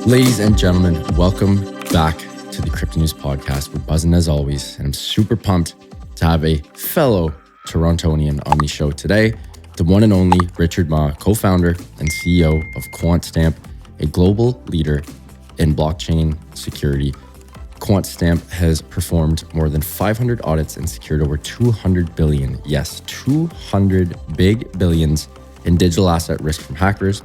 Ladies and gentlemen, welcome back to the Crypto News Podcast. We're buzzing as always, and I'm super pumped to have a fellow Torontonian on the show today, the one and only Richard Ma, co-founder and CEO of Quantstamp, a global leader in blockchain security. Quantstamp has performed more than 500 audits and secured over 200 billion, yes, 200 big billions in digital asset risk from hackers.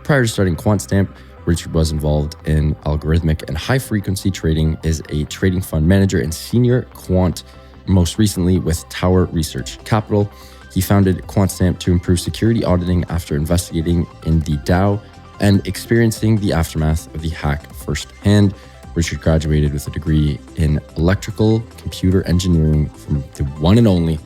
Prior to starting Quantstamp, Richard was involved in algorithmic and high-frequency trading, is a trading fund manager and senior quant, most recently with Tower Research Capital. He founded Quantstamp to improve security auditing after investigating in the DAO and experiencing the aftermath of the hack firsthand. Richard graduated with a degree in electrical computer engineering from the one and only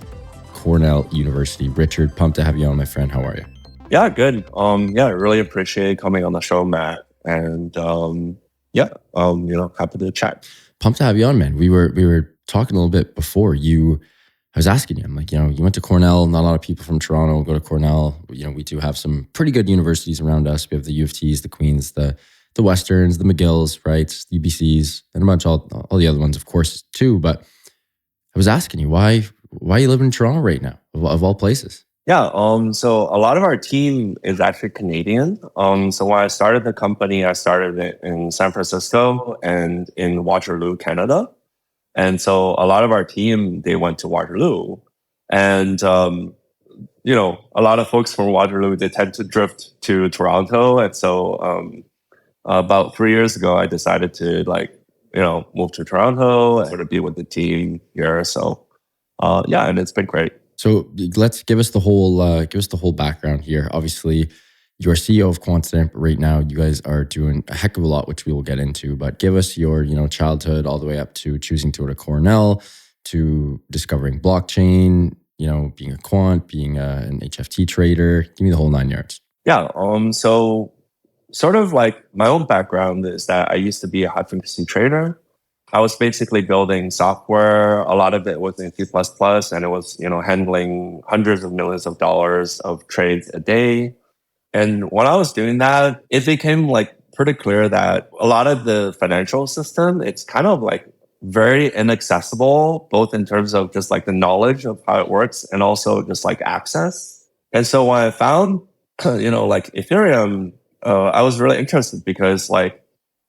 Cornell University. Richard, pumped to have you on, my friend. How are you? Yeah, good. I really appreciate coming on the show, Matt. And happy to chat. Pumped to have you on, man. We were talking a little bit before I was asking you, I'm like, you went to Cornell. Not a lot of people from Toronto go to Cornell. We do have some pretty good universities around us. We have the U of T's, the Queens, the Westerns, the McGills, right? The UBCs, and a bunch all the other ones, of course, too. But I was asking you, why you live in Toronto right now, of all places? Yeah, so a lot of our team is actually Canadian. So when I started the company, I started it in San Francisco and in Waterloo, Canada. And so a lot of our team, they went to Waterloo. And, a lot of folks from Waterloo, they tend to drift to Toronto. And so about 3 years ago, I decided to move to Toronto and sort of be with the team here. So and it's been great. So let's give us the whole background here. Obviously, you're CEO of Quantstamp right now. You guys are doing a heck of a lot, which we will get into. But give us your childhood all the way up to choosing to go to Cornell, to discovering blockchain, being a quant, being an HFT trader. Give me the whole 9 yards. Yeah. So sort of like my own background is that I used to be a high frequency trader. I was basically building software. A lot of it was in C++, and it was, handling hundreds of millions of dollars of trades a day. And when I was doing that, it became pretty clear that a lot of the financial system, it's kind of very inaccessible, both in terms of just the knowledge of how it works and also just access. And so when I found, Ethereum, I was really interested because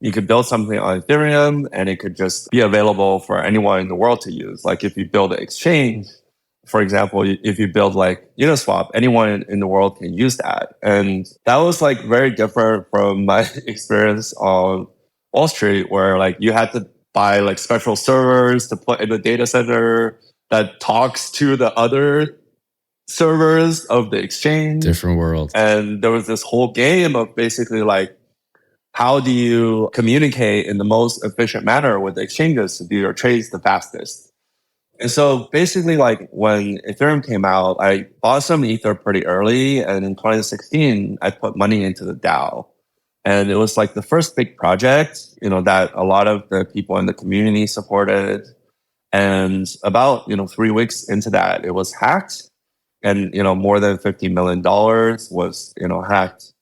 you could build something on Ethereum and it could just be available for anyone in the world to use. If you build an exchange, for example, if you build Uniswap, anyone in the world can use that. And that was very different from my experience on Wall Street, where you had to buy special servers to put in the data center that talks to the other servers of the exchange. Different world. And there was this whole game of basically how do you communicate in the most efficient manner with the exchanges to do your trades the fastest? And so basically when Ethereum came out, I bought some Ether pretty early. And in 2016, I put money into the DAO. And it was the first big project, that a lot of the people in the community supported. And about, 3 weeks into that, it was hacked. And, more than $50 million was, hacked.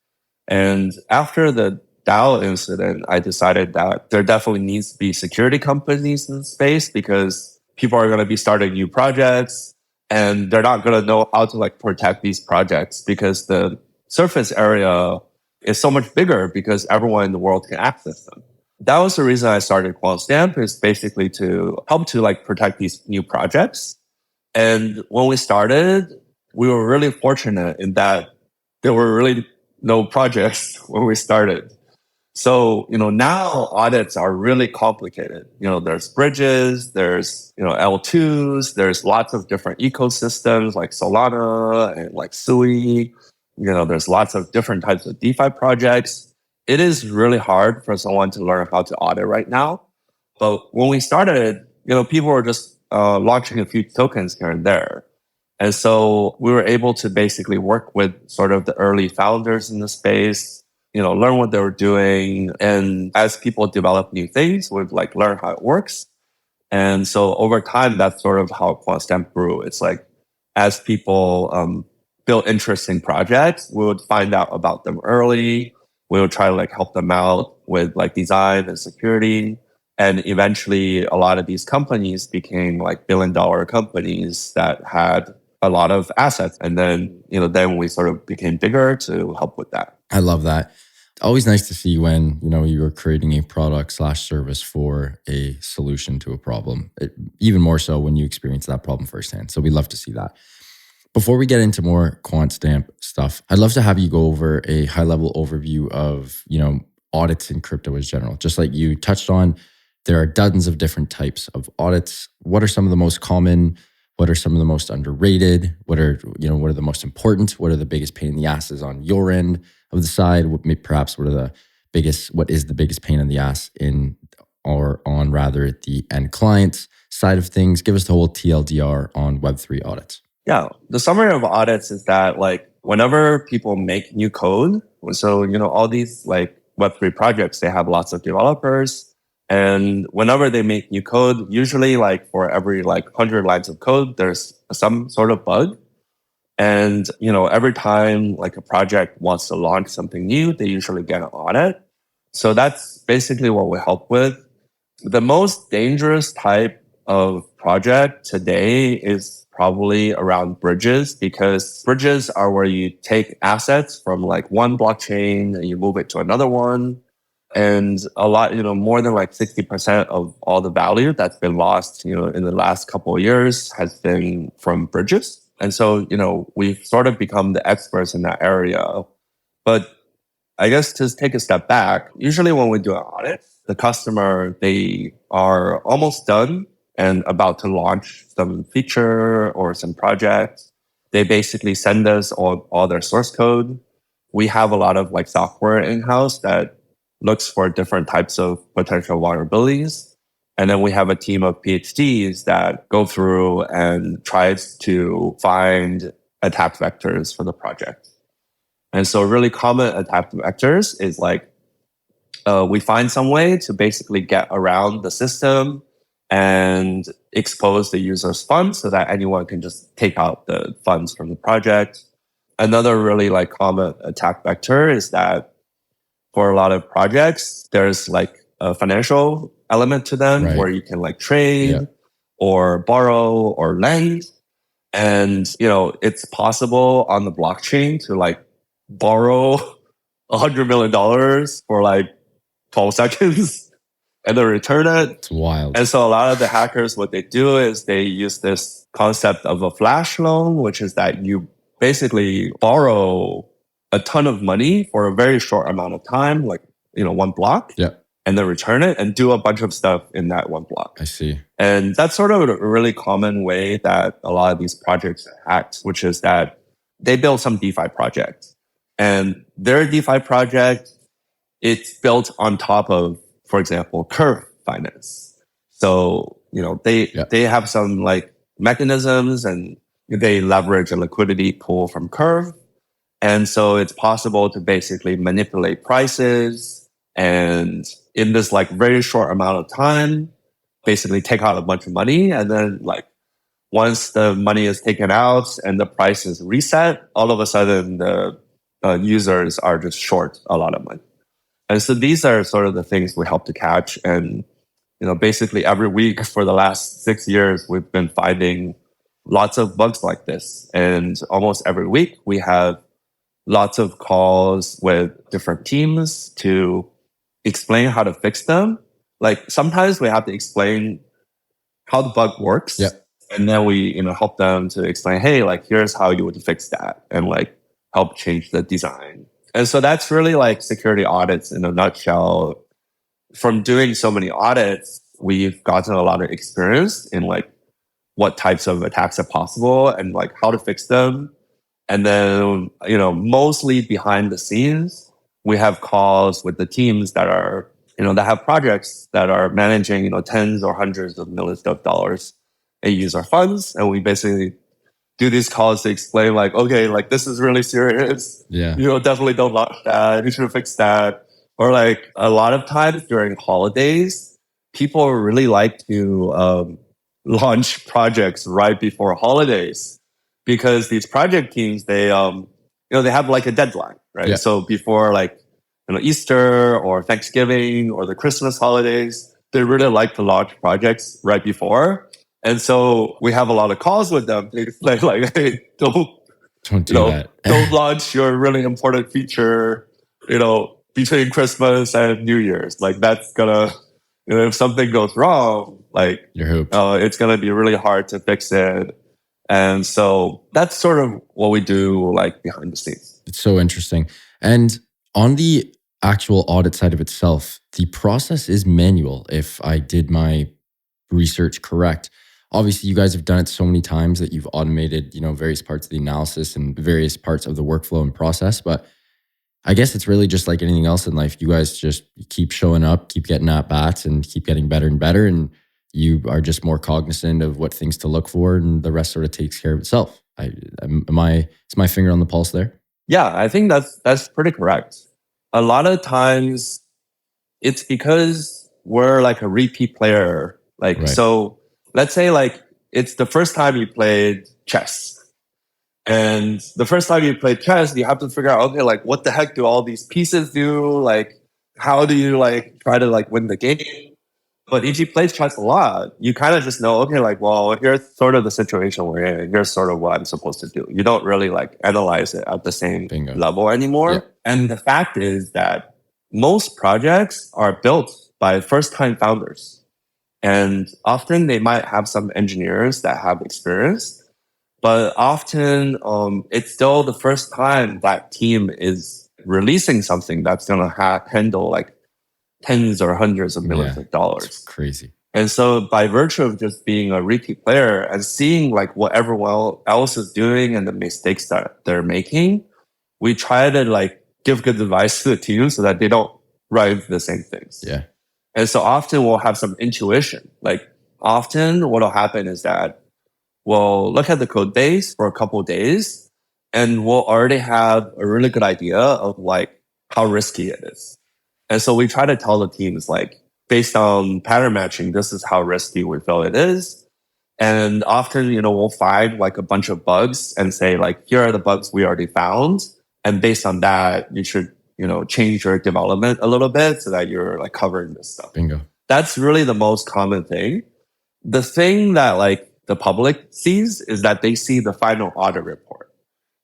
And after the DAO incident, I decided that there definitely needs to be security companies in the space because people are going to be starting new projects and they're not going to know how to protect these projects because the surface area is so much bigger because everyone in the world can access them. That was the reason I started Quantstamp, is basically to help to protect these new projects. And when we started, we were really fortunate in that there were really no projects when we started. So, now audits are really complicated. There's bridges, there's, L2s, there's lots of different ecosystems like Solana and Sui. There's lots of different types of DeFi projects. It is really hard for someone to learn how to audit right now. But when we started, people were just launching a few tokens here and there. And so we were able to basically work with sort of the early founders in the space, learn what they were doing. And as people develop new things, we'd learn how it works. And so over time, that's sort of how Quantstamp grew. It's as people build interesting projects, we would find out about them early. We would try to help them out with like design and security. And eventually a lot of these companies became like billion-dollar companies that had a lot of assets. And then, then we sort of became bigger to help with that. I love that. Always nice to see when, you're creating a product / service for a solution to a problem. Even more so when you experience that problem firsthand. So we love to see that. Before we get into more Quantstamp stuff, I'd love to have you go over a high-level overview of, audits in crypto as general. Just like you touched on, there are dozens of different types of audits. What are some of the most common? What are some of the most underrated? What are the most important? What are the biggest pain in the asses on your end of the side? What is the biggest pain in the ass on the end client's side of things? Give us the whole TLDR on Web3 audits. Yeah. The summary of audits is that like whenever people make new code, so, all these like Web3 projects, they have lots of developers. And whenever they make new code, usually like for every like 100 lines of code, there's some sort of bug. And, every time like a project wants to launch something new, they usually get an audit. So that's basically what we help with. The most dangerous type of project today is probably around bridges, because bridges are where you take assets from like one blockchain and you move it to another one. And a lot, more than like 60% of all the value that's been lost, in the last couple of years has been from bridges. And so, we've sort of become the experts in that area. But I guess to take a step back, usually when we do an audit, the customer, they are almost done and about to launch some feature or some project. They basically send us all their source code. We have a lot of like software in-house that looks for different types of potential vulnerabilities. And then we have a team of PhDs that go through and tries to find attack vectors for the project. And so really common attack vectors is like, we find some way to basically get around the system and expose the user's funds so that anyone can just take out the funds from the project. Another really like common attack vector is that for a lot of projects, there's like a financial element to them, right, where you can like trade or borrow or lend. And, it's possible on the blockchain to like borrow $100 million for like 12 seconds and then return it. It's wild. And so a lot of the hackers, what they do is they use this concept of a flash loan, which is that you basically borrow a ton of money for a very short amount of time, like, one block, and then return it and do a bunch of stuff in that one block. I see. And that's sort of a really common way that a lot of these projects act, which is that they build some DeFi project. And their DeFi project, it's built on top of, for example, Curve finance. So, they have some like mechanisms and they leverage a liquidity pool from Curve. And so it's possible to basically manipulate prices and in this like very short amount of time, basically take out a bunch of money. And then like once the money is taken out and the price is reset, all of a sudden the users are just short a lot of money. And so these are sort of the things we help to catch. And, basically every week for the last 6 years, we've been finding lots of bugs like this. And almost every week we have lots of calls with different teams to explain how to fix them. Like sometimes we have to explain how the bug works. And then we, help them to explain, hey, like here's how you would fix that and like help change the design. And so that's really like security audits in a nutshell. From doing so many audits, we've gotten a lot of experience in like what types of attacks are possible and like how to fix them. And then, mostly behind the scenes, we have calls with the teams that are, that have projects that are managing, tens or hundreds of millions of dollars in user funds. And we basically do these calls to explain like, okay, like this is really serious. Definitely don't launch that. You should fix that. Or like a lot of times during holidays, people really like to launch projects right before holidays. Because these project teams, they have like a deadline, right? So before like Easter or Thanksgiving or the Christmas holidays. They really like to launch projects right before. And so we have a lot of calls with them. They like, hey, Don't do that. don't launch your really important feature, between Christmas and New Year's. Like that's gonna, if something goes wrong, like You're hooped. it's gonna be really hard to fix it. And so that's sort of what we do like behind the scenes. It's so interesting. And on the actual audit side of itself, the process is manual, if I did my research correct. Obviously, you guys have done it so many times that you've automated, various parts of the analysis and various parts of the workflow and process. But I guess it's really just like anything else in life. You guys just keep showing up, keep getting at bats, and keep getting better and better. And you are just more cognizant of what things to look for, and the rest sort of takes care of itself. Is my finger on the pulse there? Yeah, I think that's pretty correct. A lot of times it's because we're like a repeat player. Like, Right. So let's say like it's the first time you played chess. And the first time you play chess, you have to figure out, okay, like what the heck do all these pieces do? Like, how do you like try to like win the game? But if you play chess a lot, you kind of just know, okay, like, well, here's sort of the situation we're in. Here's sort of what I'm supposed to do. You don't really like analyze it at the same Bingo. level anymore. Yeah. And the fact is that most projects are built by first-time founders. And often they might have some engineers that have experience, but often it's still the first time that team is releasing something that's going to handle like tens or hundreds of millions of dollars. It's crazy. And so by virtue of just being a repeat player and seeing like what everyone else is doing and the mistakes that they're making, we try to like give good advice to the team so that they don't run into the same things. Yeah. And so often we'll have some intuition. Like often what'll happen is that we'll look at the code base for a couple of days and we'll already have a really good idea of like how risky it is. And so we try to tell the teams like, based on pattern matching, this is how risky we feel it is. And often, we'll find like a bunch of bugs and say like, here are the bugs we already found. And based on that, you should, change your development a little bit so that you're like covering this stuff. Bingo. That's really the most common thing. The thing that like the public sees is that they see the final audit report,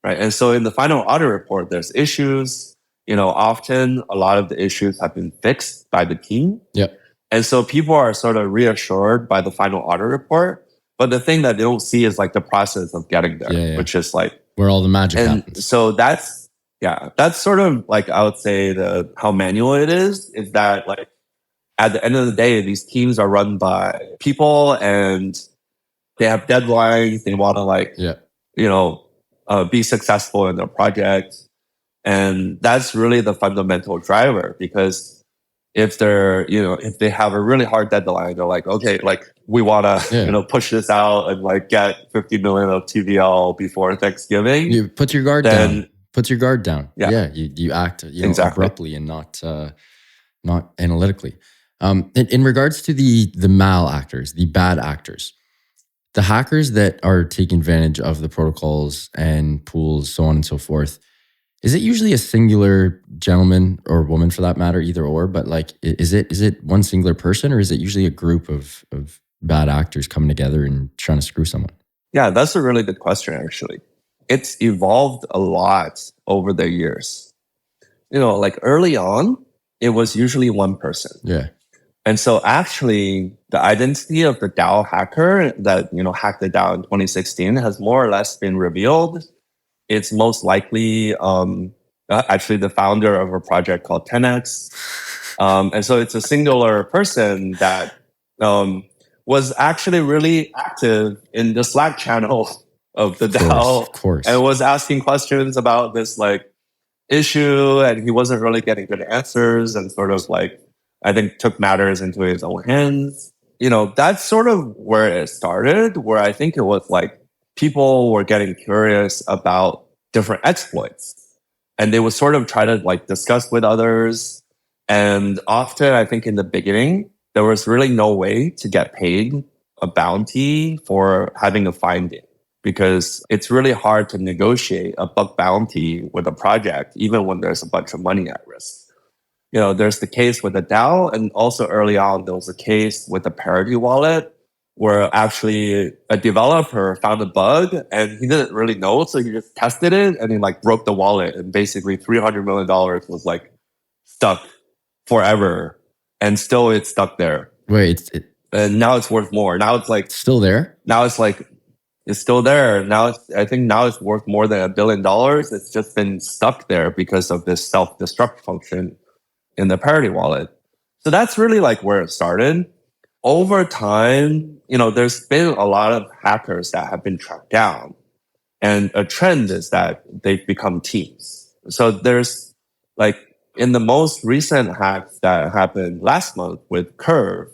right? And so in the final audit report, there's issues. Often a lot of the issues have been fixed by the team. Yep. And so people are sort of reassured by the final audit report. But the thing that they don't see is like the process of getting there, which is like where all the magic happens. So that's sort of like, I would say how manual it is that like at the end of the day, these teams are run by people and they have deadlines. They want to like, be successful in their project. And that's really the fundamental driver, because if if they have a really hard deadline, they're like, okay, like we want to, push this out and like get 50 million of TVL before Thanksgiving. You put your guard down. Put your guard down. Yeah. You act exactly. abruptly and not analytically. In regards to the mal actors, the bad actors, the hackers that are taking advantage of the protocols and pools, so on and so forth, is it usually a singular gentleman or woman for that matter, either or? But like, is it one singular person, or is it usually a group of bad actors coming together and trying to screw someone? Yeah, that's a really good question, actually. It's evolved a lot over the years. Like early on, it was usually one person. Yeah. And so actually the identity of the DAO hacker that, hacked the DAO in 2016 has more or less been revealed. It's most likely actually the founder of a project called 10x. And so it's a singular person that was actually really active in the Slack channel of the DAO. Of course. And was asking questions about this like issue, and he wasn't really getting good answers, and sort of like, I think, took matters into his own hands. That's sort of where it started, where I think it was like people were getting curious about different exploits, and they would sort of try to like discuss with others. And often, I think in the beginning, there was really no way to get paid a bounty for having a finding, because it's really hard to negotiate a bug bounty with a project, even when there's a bunch of money at risk. there's the case with the DAO, and also early on, there was a case with the Parity wallet where actually a developer found a bug and he didn't really know. So he just tested it and he like broke the wallet, and basically $300 million was like stuck forever. And still it's stuck there. Wait, And now it's worth more. Now it's like still there? Now it's like it's still there. I think now it's worth more than $1 billion. It's just been stuck there because of this self-destruct function in the Parity wallet. So that's really like where it started. Over time, there's been a lot of hackers that have been tracked down. And a trend is that they've become teams. So there's like in the most recent hacks that happened last month with Curve,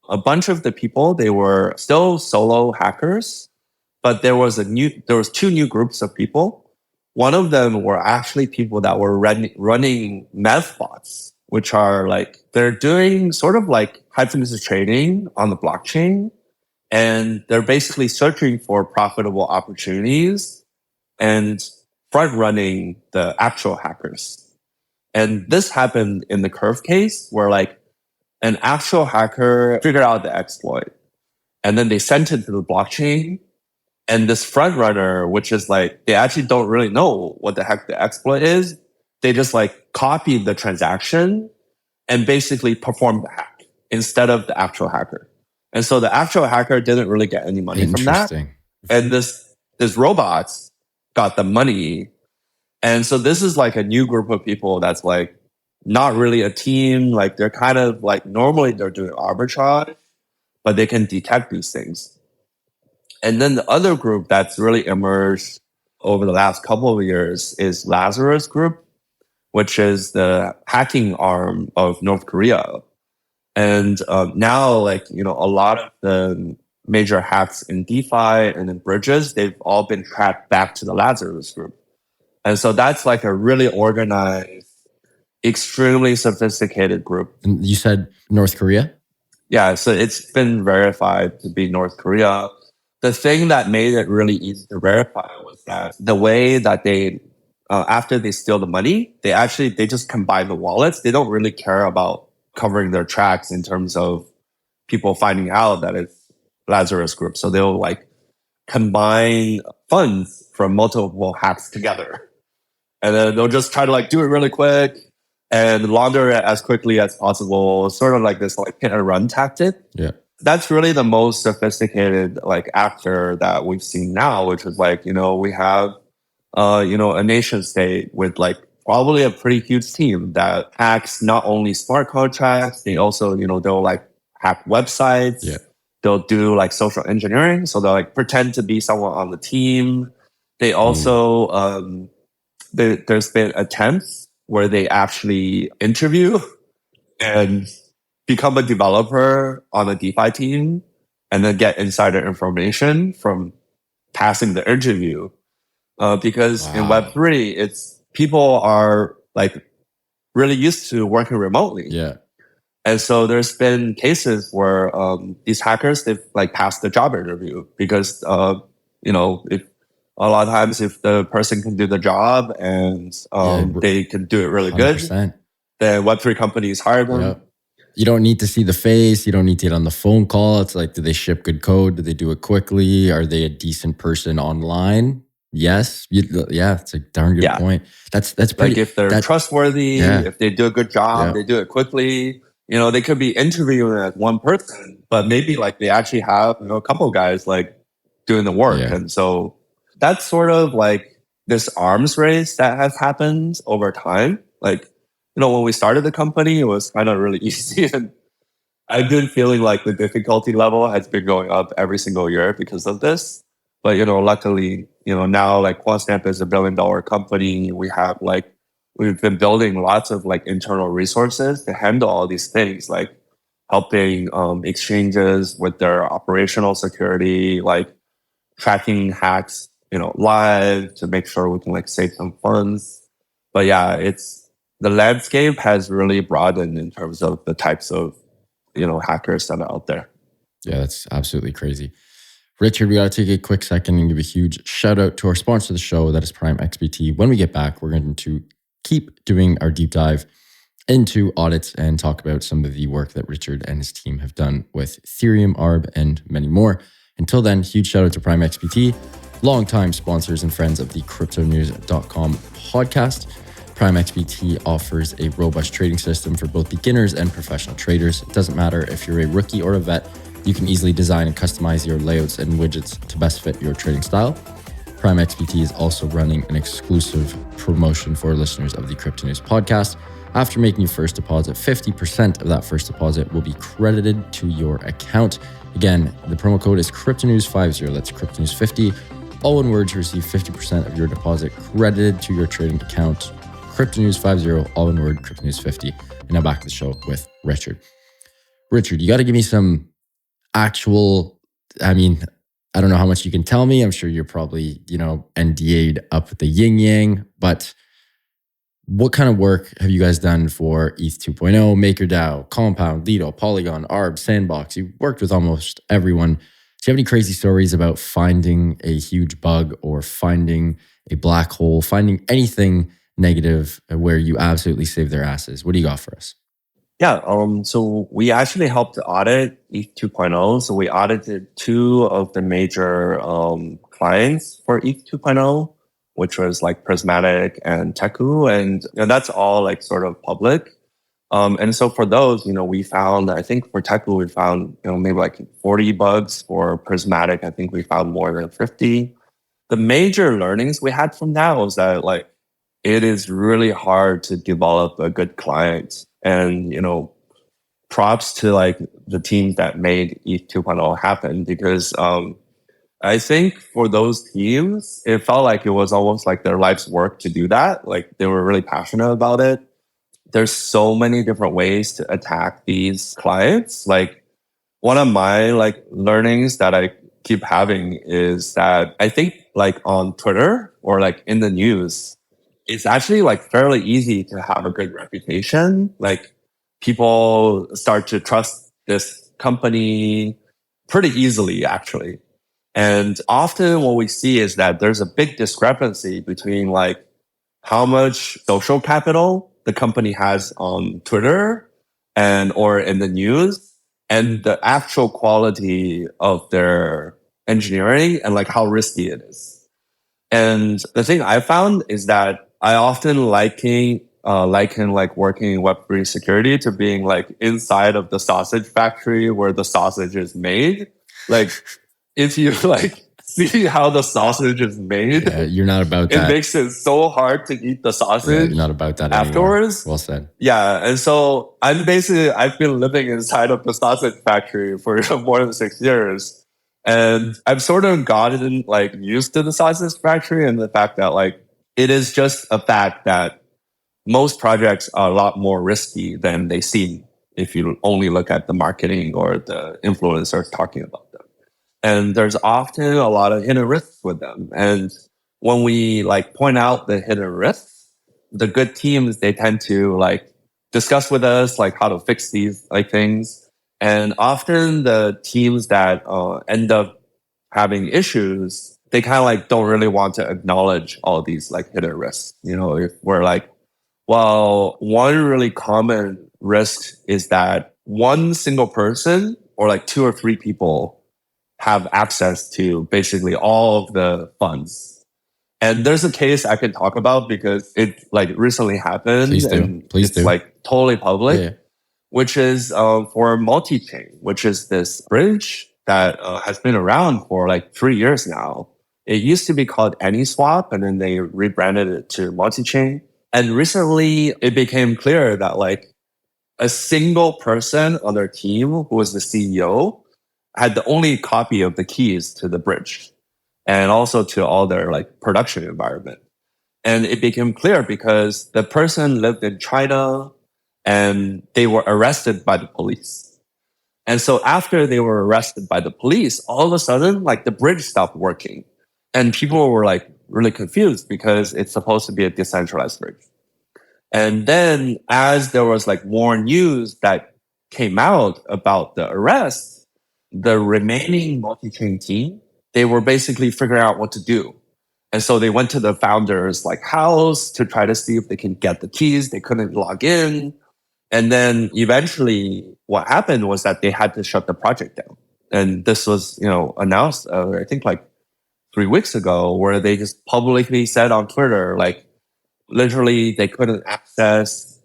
a bunch of the people, they were still solo hackers, but there was two new groups of people. One of them were actually people that were running meth bots, which are like, they're doing sort of like high frequency trading on the blockchain. And they're basically searching for profitable opportunities and front running the actual hackers. And this happened in the Curve case where like an actual hacker figured out the exploit and then they sent it to the blockchain. And this front runner, which is like, they actually don't really know what the heck the exploit is. They just like copied the transaction and basically performed the hack instead of the actual hacker. And so the actual hacker didn't really get any money from that. And this robots got the money. And so this is like a new group of people that's like not really a team. Like they're kind of like, normally they're doing arbitrage, but they can detect these things. And then the other group that's really emerged over the last couple of years is Lazarus Group, which is the hacking arm of North Korea. And now, like, a lot of the major hacks in DeFi and in bridges, they've all been tracked back to the Lazarus Group. And so that's like a really organized, extremely sophisticated group. And you said North Korea? Yeah, so it's been verified to be North Korea. The thing that made it really easy to verify was that the way that they, after they steal the money, they just combine the wallets. They don't really care about covering their tracks in terms of people finding out that it's Lazarus Group. So they'll like combine funds from multiple hacks together. And then they'll just try to like do it really quick and launder it as quickly as possible. Sort of like this like hit and run tactic. Yeah. That's really the most sophisticated like actor that we've seen now, which is like, we have, a nation state with like probably a pretty huge team that hacks not only smart contracts, they also, they'll like hack websites. Yeah. They'll do like social engineering. So they'll like pretend to be someone on the team. They also, there's been attempts where they actually interview and become a developer on a DeFi team and then get insider information from passing the interview. Because in Web3, it's people are like really used to working remotely. Yeah. And so there's been cases where these hackers, they've like passed the job interview because, if a lot of times if the person can do the job and they can do it really 100%. Good, then Web3 companies hire them. Yep. You don't need to see the face. You don't need to get on the phone call. It's like, do they ship good code? Do they do it quickly? Are they a decent person online? Yes. It's a darn good point. That's pretty. Like if they're trustworthy, if they do a good job, they do it quickly. They could be interviewing as one person, but maybe like they actually have a couple of guys like doing the work. Yeah. And so that's sort of like this arms race that has happened over time. Like, when we started the company, it was kind of really easy. And I've been feeling like the difficulty level has been going up every single year because of this. But, luckily, now like Quantstamp is $1 billion company. We've been building lots of like internal resources to handle all these things, like helping exchanges with their operational security, like tracking hacks, live to make sure we can like save some funds. But yeah, the landscape has really broadened in terms of the types of, hackers that are out there. Yeah, that's absolutely crazy. Richard, we got to take a quick second and give a huge shout out to our sponsor of the show, that is Prime XBT. When we get back, we're going to keep doing our deep dive into audits and talk about some of the work that Richard and his team have done with Ethereum, ARB, and many more. Until then, huge shout out to Prime XBT, longtime sponsors and friends of the cryptonews.com podcast. Prime XBT offers a robust trading system for both beginners and professional traders. It doesn't matter if you're a rookie or a vet, you can easily design and customize your layouts and widgets to best fit your trading style. Prime XBT is also running an exclusive promotion for listeners of the Crypto News podcast. After making your first deposit, 50% of that first deposit will be credited to your account. Again, the promo code is CryptoNews50. That's CryptoNews50. All one word to receive 50% of your deposit credited to your trading account. CryptoNews50, all one word, CryptoNews50. And now back to the show with Richard. Richard, you got to give me some actual, I don't know how much you can tell me. I'm sure you're probably, NDA'd up with the yin yang, but what kind of work have you guys done for ETH 2.0, MakerDAO, Compound, Lido, Polygon, ARB, Sandbox? You've worked with almost everyone. Do you have any crazy stories about finding a huge bug or finding a black hole, finding anything negative where you absolutely saved their asses? What do you got for us? Yeah, so we actually helped audit ETH 2.0. So we audited two of the major clients for ETH 2.0, which was like Prismatic and Teku. And that's all like sort of public. And so for those, we found, I think for Teku, we found, maybe like 40 bugs. For Prismatic, I think we found more than 50. The major learnings we had from that was that like, it is really hard to develop a good client. And, props to like the team that made ETH 2.0 happen, because I think for those teams, it felt like it was almost like their life's work to do that. Like they were really passionate about it. There's so many different ways to attack these clients. Like one of my like learnings that I keep having is that I think like on Twitter or like in the news, it's actually like fairly easy to have a good reputation. Like people start to trust this company pretty easily, actually. And often what we see is that there's a big discrepancy between like how much social capital the company has on Twitter and or in the news and the actual quality of their engineering and like how risky it is. And the thing I found is that I often liken like working in Web3 security to being like inside of the sausage factory where the sausage is made. Like if you like see how the sausage is made, you're not about that. It makes it so hard to eat the sausage. You're not about that afterwards. Anymore. Well said. Yeah, and so I've been living inside of the sausage factory for more than 6 years. And I've sort of gotten like used to the sausage factory and the fact that like it is just a fact that most projects are a lot more risky than they seem if you only look at the marketing or the influencers talking about them. And there's often a lot of hidden risks with them. And when we like point out the hidden risks, the good teams, they tend to like discuss with us like how to fix these like things. And often the teams that end up having issues, they kind of like don't really want to acknowledge all these like hidden risks. If we're like, well, one really common risk is that one single person or like 2 or 3 people have access to basically all of the funds. And there's a case I can talk about because it like recently happened. Please do. Like totally public. Yeah. Which is for multi-chain, which is this bridge that has been around for like 3 years now. It used to be called AnySwap, and then they rebranded it to multi-chain. And recently, it became clear that like a single person on their team, who was the CEO, had the only copy of the keys to the bridge and also to all their like production environment. And it became clear because the person lived in China, and they were arrested by the police. And so after they were arrested by the police, all of a sudden, like the bridge stopped working. And people were like really confused because it's supposed to be a decentralized bridge. And then as there was like more news that came out about the arrest, the remaining multi-chain team, they were basically figuring out what to do. And so they went to the founder's like house to try to see if they can get the keys. They couldn't log in. And then eventually what happened was that they had to shut the project down. And this was, announced, I think like 3 weeks ago, where they just publicly said on Twitter, like literally they couldn't access,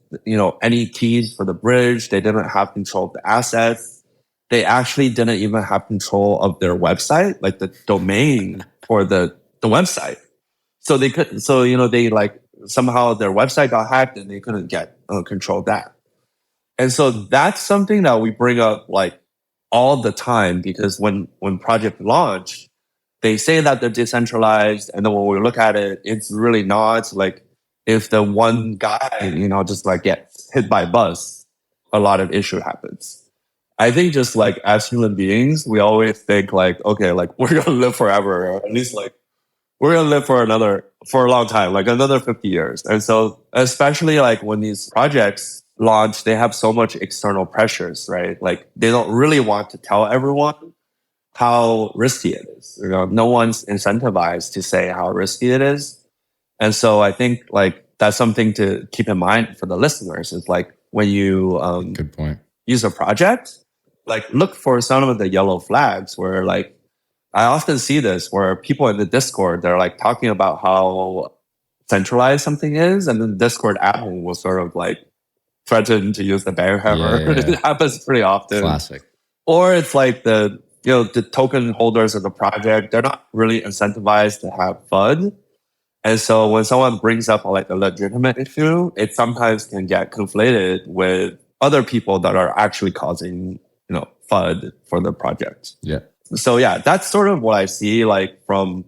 any keys for the bridge. They didn't have control of the assets. They actually didn't even have control of their website, like the domain for the website. So they could, they like somehow their website got hacked and they couldn't get control of that. And so that's something that we bring up like all the time, because when project launch, they say that they're decentralized. And then when we look at it, it's really not. Like if the one guy, just like gets hit by a bus, a lot of issue happens. I think just like as human beings, we always think like, okay, like we're going to live forever, or at least like we're going to live for a long time, like another 50 years. And so especially like when these projects launch, they have so much external pressures, right? Like they don't really want to tell everyone how risky it is. No one's incentivized to say how risky it is. And so I think like that's something to keep in mind for the listeners, is like when you good point, use a project, like look for some of the yellow flags where like I often see this where people in the Discord, they're like talking about how centralized something is, and then the Discord admin will sort of like threaten to use the bear hammer. Yeah. It happens pretty often. Classic. Or it's like the token holders of the project, they're not really incentivized to have FUD. And so when someone brings up like a legitimate issue, it sometimes can get conflated with other people that are actually causing, FUD for the project. Yeah. So yeah, that's sort of what I see like from,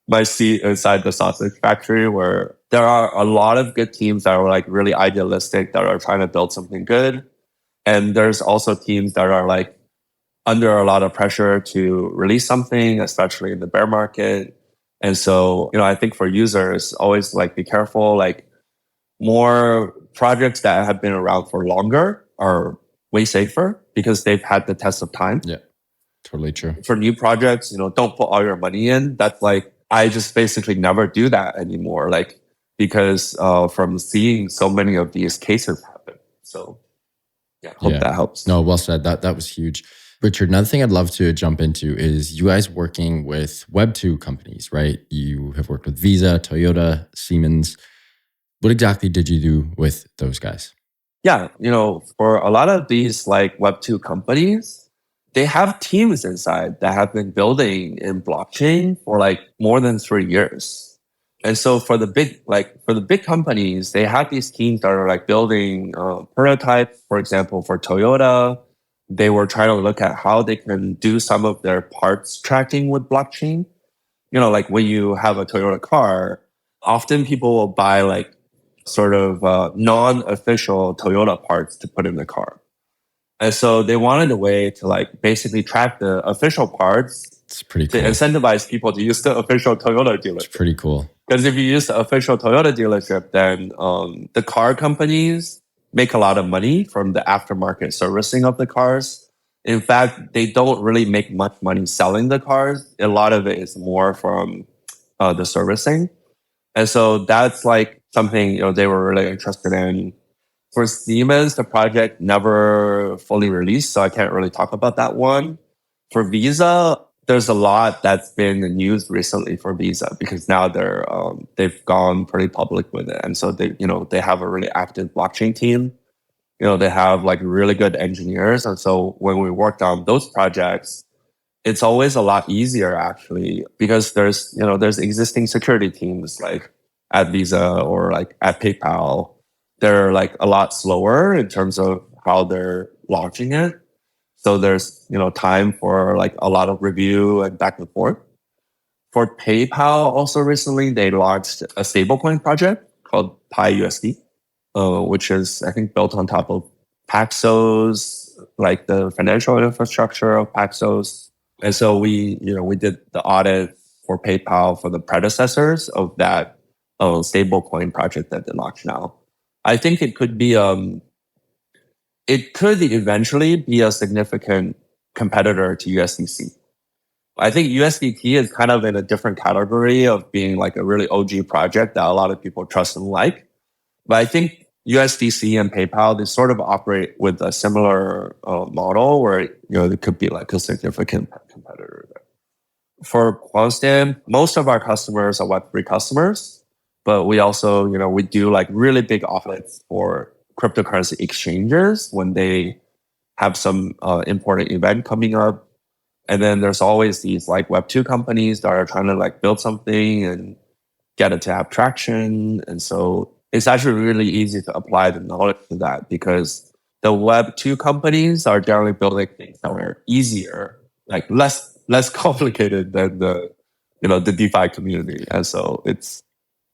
my seat inside the sausage factory, where there are a lot of good teams that are like really idealistic, that are trying to build something good. And there's also teams that are like under a lot of pressure to release something, especially in the bear market. And so, I think for users, always like be careful, like more projects that have been around for longer are way safer because they've had the test of time. Yeah, totally true. For new projects, don't put all your money in. That's like, I just basically never do that anymore. Like, because from seeing so many of these cases happen. So yeah, hope that helps. No, well said. That was huge. Richard, another thing I'd love to jump into is you guys working with Web2 companies, right? You have worked with Visa, Toyota, Siemens. What exactly did you do with those guys? Yeah, for a lot of these like Web2 companies, they have teams inside that have been building in blockchain for like more than 3 years. And so for the big companies, they have these teams that are like building prototypes. For example, for Toyota, they were trying to look at how they can do some of their parts tracking with blockchain. Like when you have a Toyota car, often people will buy like sort of non-official Toyota parts to put in the car. And so they wanted a way to like basically track the official parts. It's pretty cool. To incentivize people to use the official Toyota dealership. It's pretty cool. Because if you use the official Toyota dealership, then the car companies make a lot of money from the aftermarket servicing of the cars. In fact, they don't really make much money selling the cars. A lot of it is more from the servicing. And so that's like something, they were really interested in. For Siemens, the project never fully released, so I can't really talk about that one. For Visa, there's a lot that's been in the news recently for Visa, because now they've gone pretty public with it. And so they have a really active blockchain team. They have like really good engineers. And so when we worked on those projects, it's always a lot easier actually, because there's existing security teams like at Visa or like at PayPal. They're like a lot slower in terms of how they're launching it. So there's, time for like a lot of review and back and forth. For PayPal, also recently, they launched a stablecoin project called PiUSD, which is, I think, built on top of Paxos, like the financial infrastructure of Paxos. And so we did the audit for PayPal for the predecessors of that stablecoin project that they launched now. I think it could eventually be a significant competitor to USDC. I think USDT is kind of in a different category of being like a really OG project that a lot of people trust and like. But I think USDC and PayPal, they sort of operate with a similar model where, there could be like a significant competitor there. For Quantstamp, most of our customers are Web3 customers, but we also, we do like really big audits for cryptocurrency exchanges when they have some important event coming up. And then there's always these like Web2 companies that are trying to like build something and get it to have traction. And so it's actually really easy to apply the knowledge to that because the Web2 companies are generally building things that are easier, like less complicated than the DeFi community. And so it's,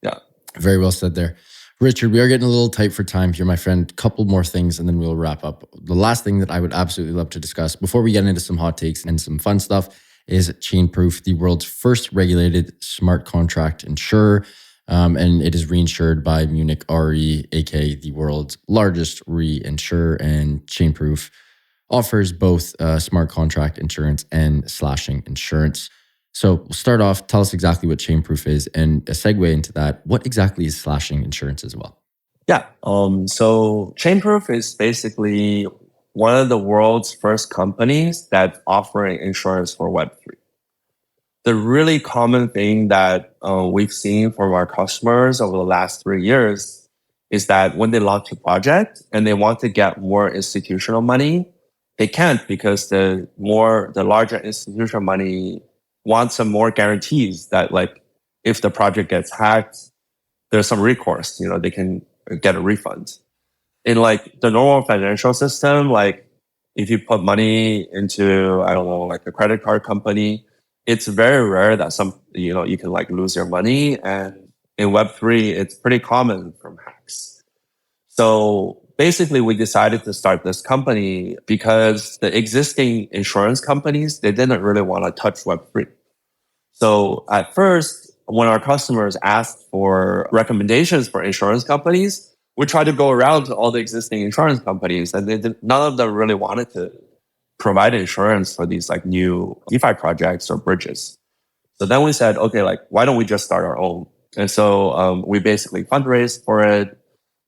yeah. Very well said there. Richard, we are getting a little tight for time here, my friend. Couple more things and then we'll wrap up. The last thing that I would absolutely love to discuss before we get into some hot takes and some fun stuff is Chainproof, the world's first regulated smart contract insurer. And it is reinsured by Munich Re, aka the world's largest reinsurer. And Chainproof offers both smart contract insurance and slashing insurance. So we'll start off, tell us exactly what Chainproof is, and a segue into that, what exactly is slashing insurance as well? Yeah. So Chainproof is basically one of the world's first companies that's offering insurance for Web3. The really common thing that we've seen from our customers over the last 3 years is that when they launch a project and they want to get more institutional money, they can't because the larger institutional money want some more guarantees that like if the project gets hacked, there's some recourse, they can get a refund. In like the normal financial system, like if you put money into, I don't know, like a credit card company, it's very rare that you can like lose your money. And in Web3, it's pretty common from hacks. So basically we decided to start this company because the existing insurance companies, they didn't really want to touch Web3. So at first, when our customers asked for recommendations for insurance companies, we tried to go around to all the existing insurance companies, and none of them really wanted to provide insurance for these like new DeFi projects or bridges. So then we said, okay, like why don't we just start our own? And so we basically fundraised for it.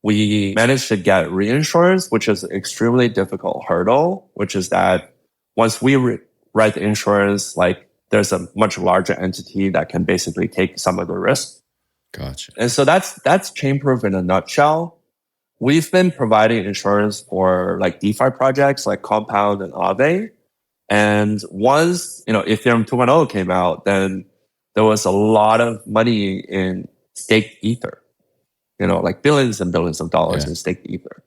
We managed to get reinsurance, which is an extremely difficult hurdle, which is that once we write the insurance, like there's a much larger entity that can basically take some of the risk. Gotcha. And so that's Chainproof in a nutshell. We've been providing insurance for like DeFi projects like Compound and Aave. And once, Ethereum 2.0 came out, then there was a lot of money in staked Ether, like billions and billions of dollars in staked Ether.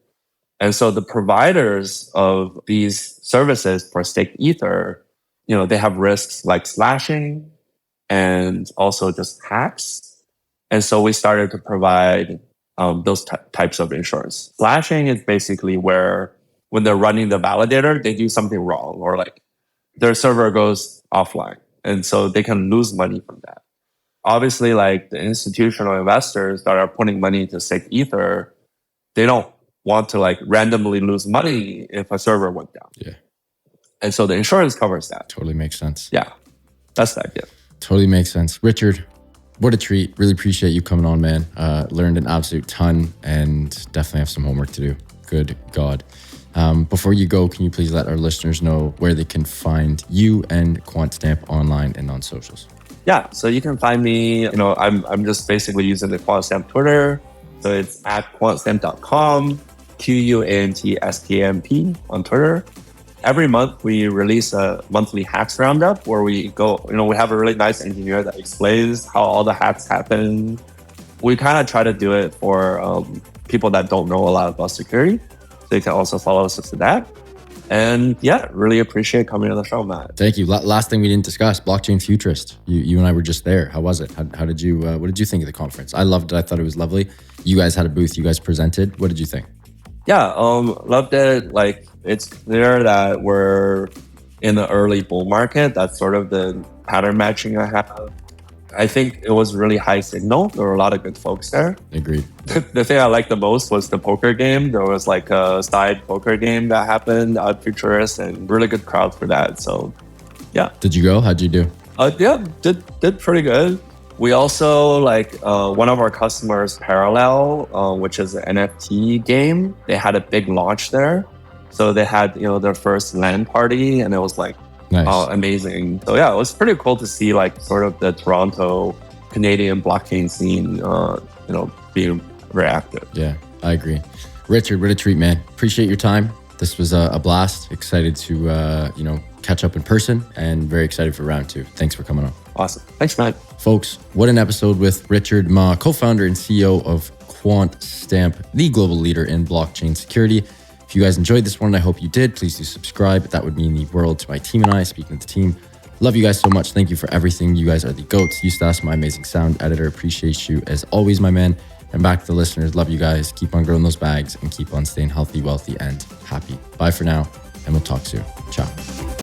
And so the providers of these services for staked Ether, they have risks like slashing and also just hacks. And so we started to provide those types of insurance. Slashing is basically where when they're running the validator, they do something wrong or like their server goes offline. And so they can lose money from that. Obviously, like the institutional investors that are putting money into staked Ether, they don't want to like randomly lose money if a server went down. Yeah. And so the insurance covers that. Totally makes sense. Yeah, that's the idea. Totally makes sense. Richard, what a treat. Really appreciate you coming on, man. Learned an absolute ton and definitely have some homework to do. Good God. Before you go, can you please let our listeners know where they can find you and Quantstamp online and on socials? Yeah, so you can find me, I'm just basically using the Quantstamp Twitter. So it's at quantstamp.com, QUANTSTAMP on Twitter. Every month we release a monthly hacks roundup where we go, we have a really nice engineer that explains how all the hacks happen. We kind of try to do it for people that don't know a lot about security. So you can also follow us to that. And yeah, really appreciate coming on the show, Matt. Thank you. Last thing we didn't discuss, blockchain futurist. You and I were just there. How was it? How did you? What did you think of the conference? I loved it. I thought it was lovely. You guys had a booth. You guys presented. What did you think? Yeah, loved it. Like it's clear that we're in the early bull market. That's sort of the pattern matching I have. I think it was really high signal. There were a lot of good folks there. Agreed. The thing I liked the most was the poker game. There was like a side poker game that happened at Futurist and really good crowd for that. So yeah. Did you go? How'd you do? Yeah, did pretty good. We also one of our customers, Parallel, which is an NFT game. They had a big launch there, so they had their first LAN party, and it was Nice. amazing. So yeah, it was pretty cool to see sort of the Toronto Canadian blockchain scene, being very active. Yeah, I agree. Richard, what a treat, man. Appreciate your time. This was a blast. Excited to catch up in person, and very excited for round 2. Thanks for coming on. Awesome. Thanks, Matt. Folks, what an episode with Richard Ma, co-founder and CEO of Quantstamp, the global leader in blockchain security. If you guys enjoyed this one, I hope you did. Please do subscribe. That would mean the world to my team and I. Speaking of the team, love you guys so much. Thank you for everything. You guys are the GOATs. Eustace, my amazing sound editor, appreciate you as always, my man. And back to the listeners, love you guys. Keep on growing those bags and keep on staying healthy, wealthy, and happy. Bye for now, and we'll talk soon. Ciao.